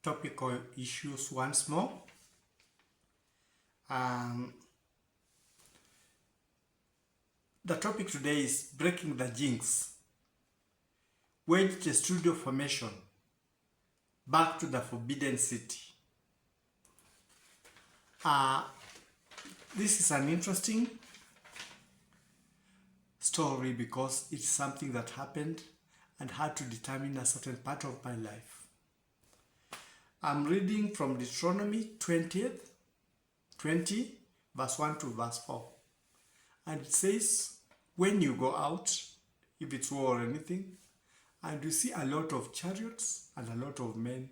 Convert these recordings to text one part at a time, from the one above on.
topical issues once more. The topic today is breaking the JINX. WEDGE TESTUDO formation back to the forbidden city. This is an interesting story because it's something that happened and had to determine a certain part of my life. I'm reading from Deuteronomy 20, verse 1 to verse 4. And it says, when you go out, if it's war or anything, and you see a lot of chariots and a lot of men,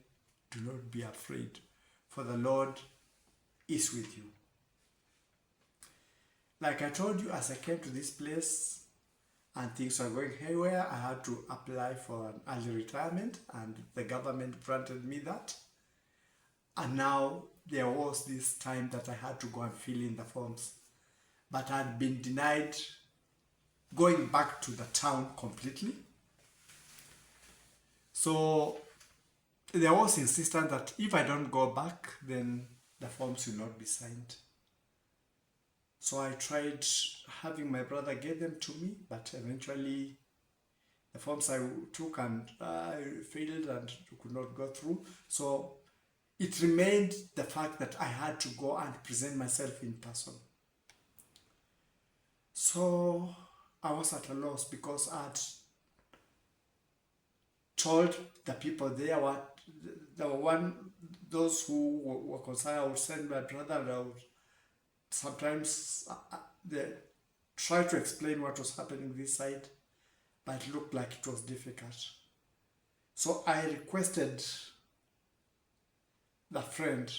do not be afraid, for the Lord is with you. Like I told you, as I came to this place and things were going haywire, I had to apply for an early retirement, and the government granted me that. And now there was this time that I had to go and fill in the forms, but I had been denied going back to the town completely. So there was insistence that if I don't go back, then the forms will not be signed. So I tried having my brother get them to me, but eventually the forms I took and I failed and could not go through. So it remained the fact that I had to go and present myself in person. So I was at a loss because I had told the people there what those who were concerned. I would send my brother, and I would sometimes they try to explain what was happening this side, but it looked like it was difficult. So I requested the friend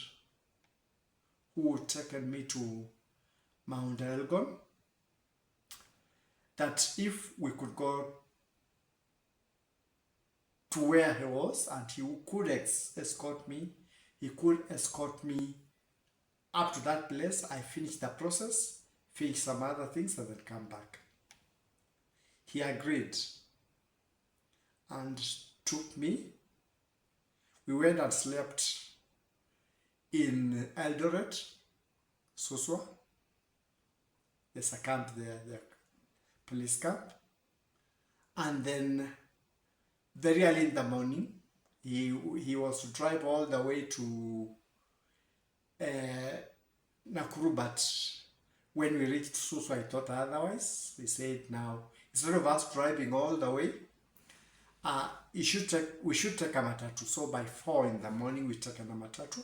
who had taken me to Mount Elgon that if we could go to where he was and he could escort me, he could escort me up to that place. I finished the process, finished some other things, and then come back. He agreed and took me. We went and slept in Eldoret, Suswa. There's a camp there, the police camp. And then very early in the morning, he was to drive all the way to Nakuru, but when we reached Suswa, I thought otherwise. We said, now, instead of us driving all the way, we should take a matatu. So by 4 in the morning, we took a matatu.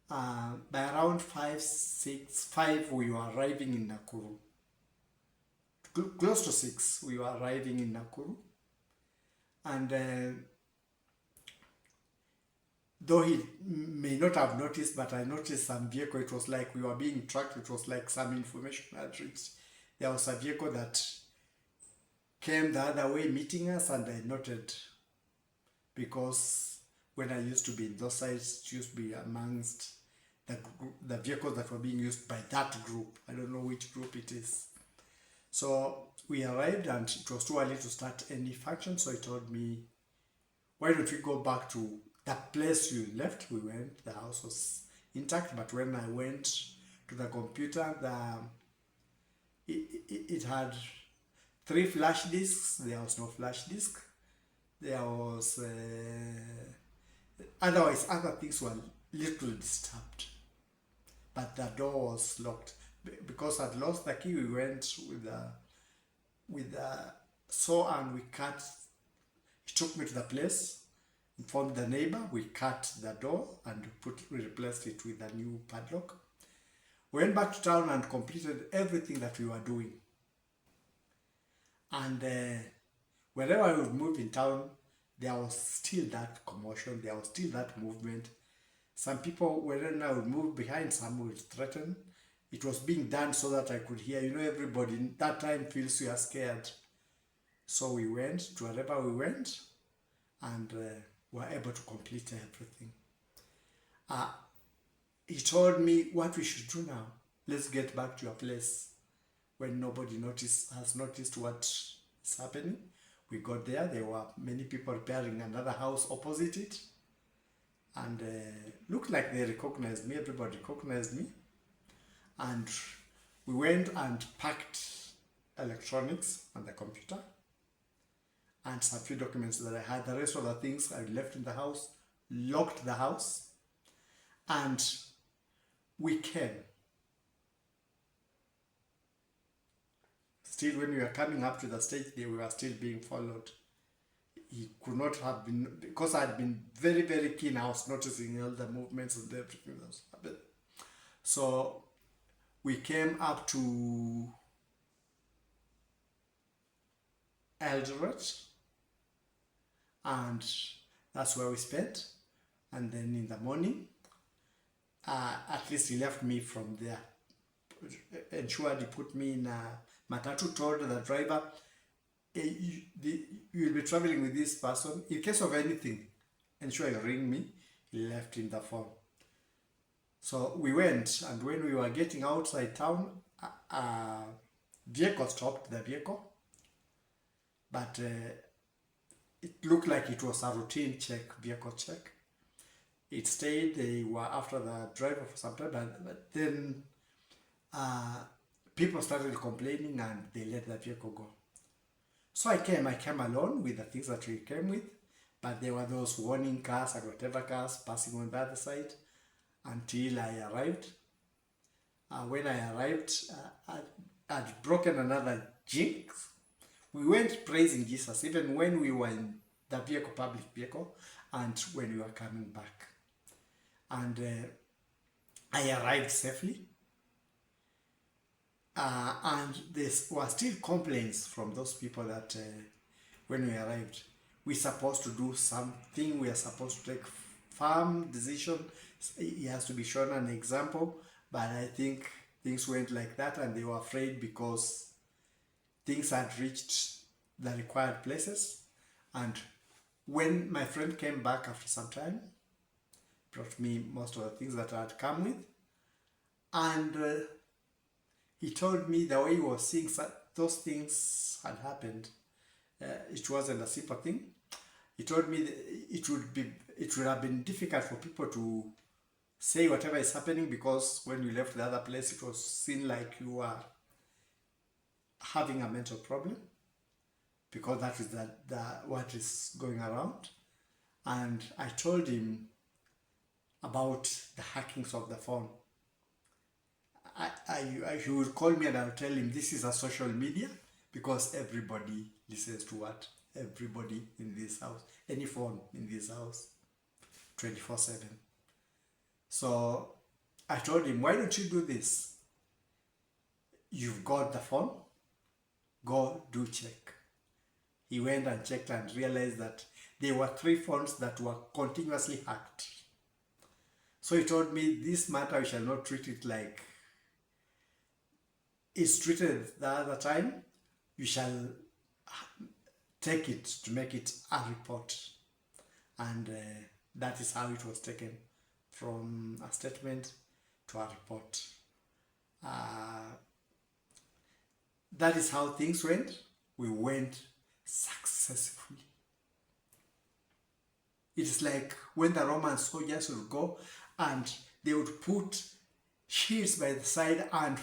By around 5, we were arriving in Nakuru. Close to 6, we were arriving in Nakuru. And though he may not have noticed, but I noticed some vehicle. It was like we were being tracked. It was like some information had reached. There was a vehicle that came the other way meeting us, and I noted, because when I used to be in those sites, it used to be amongst the vehicles that were being used by that group. I don't know which group it is. So we arrived, and it was too early to start any function, so he told me, why don't we go back to that place you left? We went, the house was intact, but when I went to the computer, it had 3 flash disks. There was no flash disk. There was, otherwise other things were little disturbed, but the door was locked. Because I'd lost the key, we went with the saw and we cut. He took me to the place, informed the neighbor, we cut the door and we replaced it with a new padlock. We went back to town and completed everything that we were doing. And wherever I would move in town, there was still that commotion, there was still that movement. Some people, when I would move behind, some would threaten. It was being done so that I could hear. You know, everybody in that time feels you are scared. So we went to wherever we went, and were able to complete everything. He told me what we should do now. Let's get back to your place. When nobody has noticed what is happening, we got there. There were many people repairing another house opposite it. and looked like they recognized me. Everybody recognized me, and we went and packed electronics and the computer and some few documents that I had. The rest of the things I left in the house, locked the house, and we came. Still, when we were coming up to the stage, we were still being followed. He could not have been, because I had been very, very keen. I was noticing all the movements and everything that was happening. So we came up to Eldoret, and that's where we spent. And then in the morning, at least he left me from there, ensured he put me in a matatu, told the driver, you will be traveling with this person. In case of anything, ensure you ring me. He left him the phone. So we went, and when we were getting outside town, a vehicle stopped the vehicle, but it looked like it was a routine check, vehicle check. It stayed. They were after the driver for some time, but then people started complaining and they let the vehicle go. So I came alone with the things that we came with, but there were those warning cars and whatever cars passing on the other side until I arrived. When I arrived, I'd broken another jinx. We went praising Jesus even when we were in the vehicle, public vehicle, and when we were coming back. And I arrived safely. And there were still complaints from those people that when we arrived, we're supposed to do something, we are supposed to take firm decision. He has to be shown an example, but I think things went like that, and they were afraid because things had reached the required places. And when my friend came back after some time, brought me most of the things that I had come with, and he told me the way he was seeing those things had happened. It wasn't a simple thing. He told me that it would have been difficult for people to say whatever is happening, because when you left the other place, it was seen like you were having a mental problem, because that is what is going around. And I told him about the hackings of the phone. He would call me and I would tell him this is a social media, because everybody listens to what? Everybody in this house, any phone in this house, 24/7. So I told him, why don't you do this? You've got the phone, go do check. He went and checked and realized that there were 3 phones that were continuously hacked. So he told me, this matter, we shall not treat it like it's treated the other time. You shall take it to make it a report. And that is how it was taken, from a statement to a report. That is how things went. We went successfully. It is like when the Roman soldiers would go and they would put shields by the side and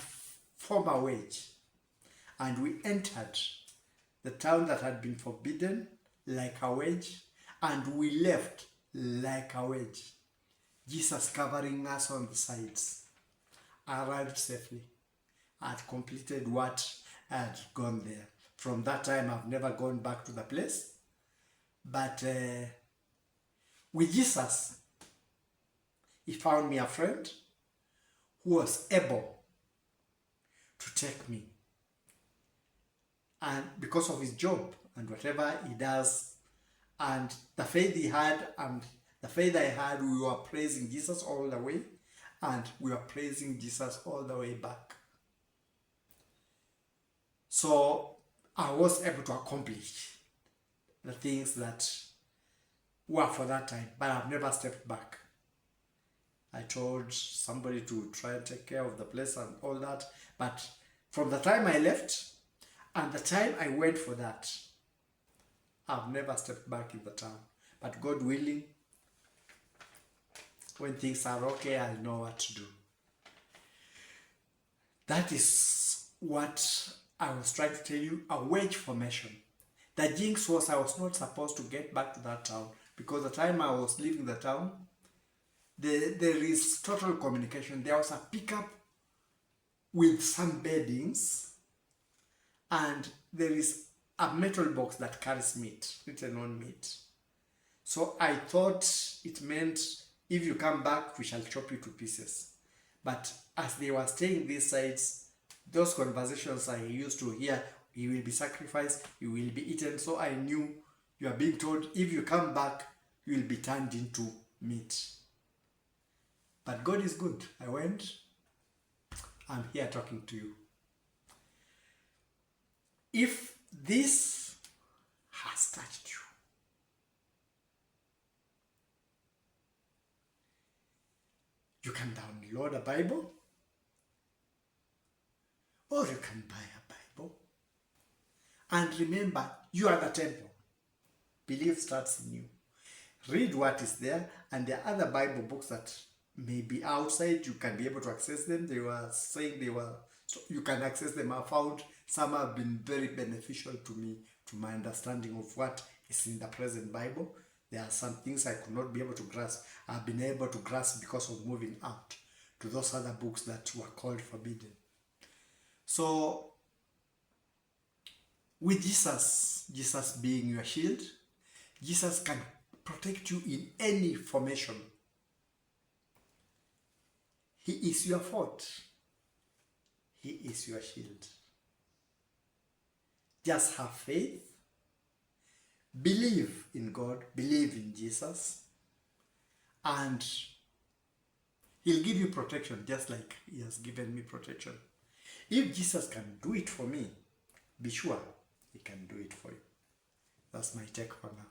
form a wedge. And we entered the town that had been forbidden like a wedge, and we left like a wedge. Jesus covering us on the sides. I arrived safely. I had completed what I had gone there. From that time, I've never gone back to the place. But with Jesus, he found me a friend who was able to take me. And because of his job and whatever he does, and the faith he had and the faith I had, we were praising Jesus all the way, and we were praising Jesus all the way back. So I was able to accomplish the things that were for that time, but I've never stepped back. I told somebody to try and take care of the place and all that, but from the time I left and the time I went for that, I've never stepped back in the town. But God willing, when things are okay, I'll know what to do. That is what I was trying to tell you, a wedge formation. The jinx was I was not supposed to get back to that town, because the time I was leaving the town, there is total communication. There was a pickup with some beddings, and there is a metal box that carries meat, written on meat. So I thought it meant, if you come back, we shall chop you to pieces. But as they were staying these sides, those conversations I used to hear, he will be sacrificed, he will be eaten. So I knew you are being told, if you come back, you will be turned into meat. But God is good. I went, I'm here talking to you. If this has touched you, you can download a Bible, or you can buy a Bible. And remember, you are the temple. Belief starts in you. Read what is there, and there are other Bible books that may be outside. You can be able to access them. They were saying so you can access them. I found some have been very beneficial to me, to my understanding of what is in the present Bible. There are some things I could not be able to grasp. I've been able to grasp because of moving out to those other books that were called forbidden. So, with Jesus being your shield, Jesus can protect you in any formation. He is your fort. He is your shield. Just have faith. Believe in God. Believe in Jesus. And He'll give you protection, just like He has given me protection. If Jesus can do it for me, be sure He can do it for you. That's my take for now.